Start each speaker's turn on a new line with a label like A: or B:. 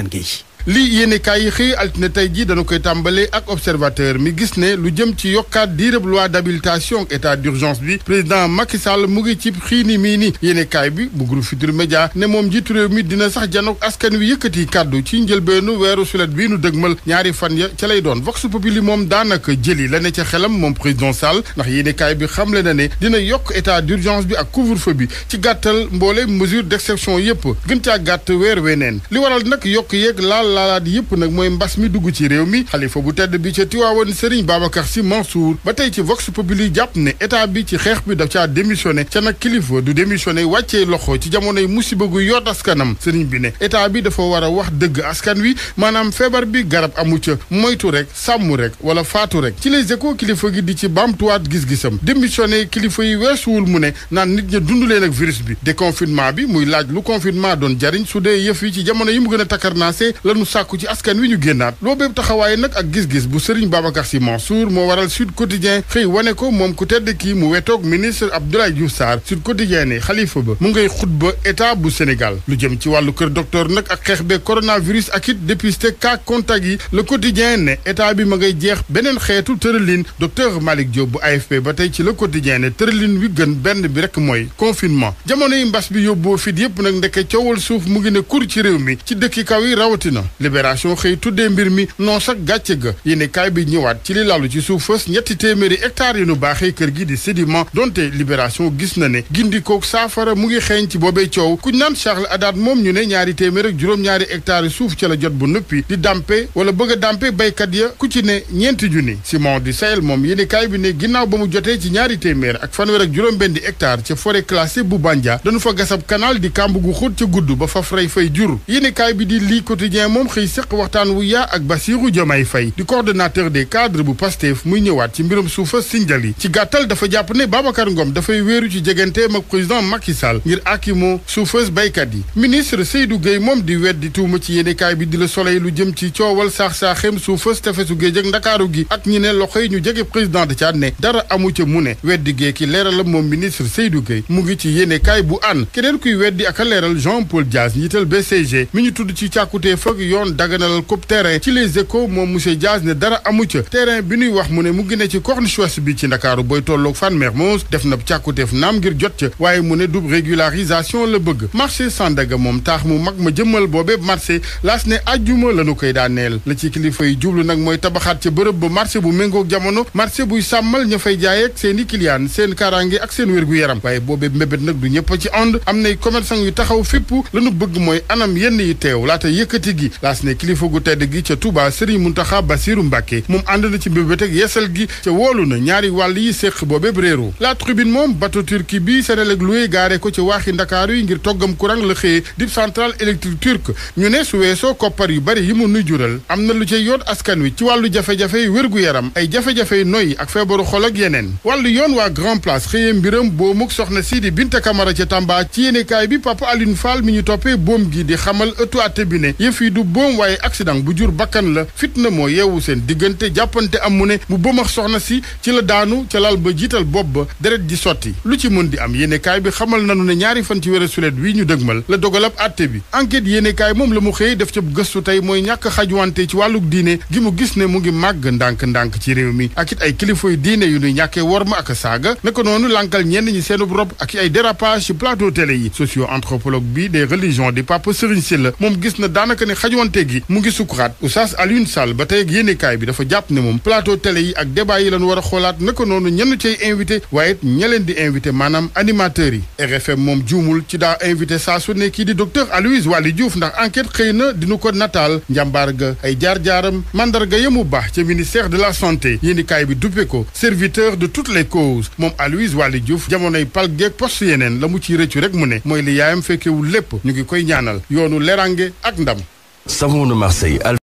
A: Assane Gueye.
B: lii yéene kaay yi xëy altine tey jii dana koy tàmbale ak observateur mi gis ne lu jëm ci yokkaat diirëb loi d'habilitation état d'urgence bi président Macky Sall mu ngi ci xiini mii ni yéene kaay bi bu groupe Futurs Médias ne moom njiitu réew mi dina sax janook askan wi yëkkati kàddu ci njëlbeenu weeru sulet bii nu dëgmal ñaari fan ya ca lay doon vox populi moom daanaka jëli la ne ca xelam moom président Sall ndax yéene kaay bi xamle na ne dina yokk état d'urgence bi ak couvre-feu bi ci gàttal mboole mesure d'exception yépp gën caa gàtt weer weneen li waral nag yokk yeeg laalaat yëpp nag mooy mbas mi dugg ci réew mi xalifa bu tedd bi ca Tiwaawan Serigne Babacar Sy Mansour ba tey ci Vox Populi jàpp ne état bi ci xeex bi daf caa démissionné ca nag kilifa du démissionné wàccee loxo ci jamonoy musiba gu yoot askanam Serigne bi ne état bi dafa war a wax dëgg askan wi maanaam feebar bi garab amu ca moytu rek sàmm rek wala faatu rek ci Les Échos kilifa gi di ci baamtuwaat gis-gisam démissionné kilifa yi weesuwul mu ne naan nit ña dund leen ak virus bi déconfinement bi muy laaj lu confinement doon jariñ su dee yëf yi ci jamono yi mu gën a takkarnaase lanu sàkku ci askan wi ñu génnaat loo bépp taxawaay nag ak gis-gis bu Serigne Babacar Sy Mansour moo waral Sud Quotidien xëy wane ko moom ku tedd kii mu wetoog ministre Abdoulaye Diouf Sarr Sud Quotidien ne xalifa ba mu ngay xutba état bu Sénégal lu jëm ci wàllu kër docteur nag ak xeex bee coronavirus ak it dépisté cas contact yi Le Quotidien ne état bi ma ngay jeex beneen xeetu tëralin docteur Malick Diop bu AFP ba tey ci Le Quotidien ne tëralin wi gën benn bi rek mooy confinement jamono yi mbas bi yóbboo fit yépp nag ndeke coowal suuf mu ngi ne kur ci réew mi ci dëkki kaw yi rawatina libération xëy tuddee mbir mi non sax gàcce ga yéene kaay bi ñëwaat ci li lalu ci suuf fës 300 hectares yu nu baaxee kër gi di sédiment donte libération gis na ne gindikook saafara mu ngi xeeñ ci boobee coow kuñ naan Charles Haddad moom ñu ne 200 ak juróom-ñaari hectares suuf ca la jot bu nëppi di dampe wala bëgg a dampe baykat ya ku ci ne 4 junni Simon du Sahel moom yéene kaay bi ne ginnaaw ba mu jotee ci 200 ak fanweer ak juróom-benn hectares ca forêt classée bu Bandia dañu fa gasab canal di kàmb gu xóot ca gudd ba faf rey fay jur yéene kaay bi di lii quotidien moom xëy séq waxtaan wu yaa ak Bassirou Diomaye Faye di coordonnateur des cadres bu Pastef muy ñëwaat ci mbirum suufa Sindiali ci gàttal dafa jàpp ne Babacar Ngom dafay wéeru ci jegenteem ak président Macky Sall ngir akimoo suufas baykat yi ministre Seydou Gueye moom di weddi tuuma ci yéenekaay bi di Le Soleil lu jëm ci coowal saax-saaxeem suufas tefesu géej ak Ndakaaru gi ak ñi ne loxo yi ñu jege président de Tchad ne dara amu ca mu ne weddi gee ki leeralam moom ministre Seydou Gueye mu ngi ci yéenekaay bu an keneen kuy weddi ak a leeral Jean-Paul Diaz njiital BCG mi ñu tudd ci càkkutee fag yoon daganalal kopp terrain ci Les Échos moom monsieur Diaz ne dara amu ca terrain bi ñuy wax mu ne mu ngi ne ci Corniche Ouest bi ci Ndakaaru booy tolloog Fann Mermoz def na càkkuteef naam ngir jot ca waaye mu ne dub régularisation la bëgg marché Sandaga moom taax mu mag ma jëmmal boobee marché laas ne ajjuma lañu koy daaneel la ci kilifa yi jublu nag mooy tabaxaat ca bërëb ba marché bu méngoog jamono marché buy sàmmal ña fay jaay ak seen i client seen kaaraange ak seen wér-gu-yaram waaye boobee mbébét nag du ñëpp ci ànd am nay commerçant yu taxaw fépp lañu bëgg mooy anam yenn yi teew laata yëkkati gi laas ne kilifa gu tedd gi ca Touba Serigne Mountakha Bassirou Mbacké moom ànd na ci mbébét ak yeesal gi ca woolu na ñaari wàll yi séq boobee réeru La Tribune moom bateau turki bi Senelec loué gaare ko ci waaxi Ndakaaru yi ngir toggam courant la xëyee dib centrale électrique turque ñu ne su weesoo koppar yu bari yi mu nuy jural am na lu cay yoot askan wi ci wàllu jafe-jafe yi wér-gu-yaram ay jafe-jafe yi noyyi ak feebaru xol ak yeneen wàllu yoon waa Grand Place xëyee mbiram boo muk soxna si di Binta Camara ca Tamba ci yéenekaay bi Papa Alioune Fall mi ñu toppee boom gi di xamal ëttu àtte bi ne yëf yi du boom waaye accident bu jur bakkan la fitna moo yeewu seen diggante jàppante am mu ne mu bëmax soxna si ci la daanu ca lal ba jiital bopp ba deret ji sotti lu ci mën di am yéenekaay bi xamal nanu ne ñaari fan ci weeru sulet wi ñu dëgmal la dogalab àtte bi enquête yéenekaay moom la mu xëy def ca gëstu tey mooy ñàkk xajwante ci wàlluk diine gi mu gis ne mu ngi màgg ndànk-ndànk ci réew mi ak it ay kilifay diine yu nuy ñàkkee worma ak saaga naka noonu lankal ñenn ñi seenub rob ak ay dérapage ci plateau télé yi socio-anthropologue bi des religions di Papa Serigne Sylla moom gis na daanaka ne xajwante gi mu ngi sukuraat Oustaz Alioune Sall ba tey ak yéenekaay bi dafa jàpp ne moom plateau télé yi ak débat yi lañu war a xoolaat naka noonu ñenn cay invité waaye it ña leen di invité maanaam animateurs yi RFM moom juumul ci daa invité saa su ne kii di docteur Aloyse Waly Diouf ndax enquête xëy na dinu ko nataal njàmbaar ga ay jaar-jaaram mandarga yamu baax ca ministère de la santé yéenekaay bi duppe ko serviteur de toutes les causes moom Aloyse Waly Diouf jamonoy pal geeg poste yeneen la mu ciy rëccu rek mu ne mooy li yaayam fekkewul lépp ñu ngi koy ñaanal yoonu lerange ak ndam.
A: Savon de Marseille.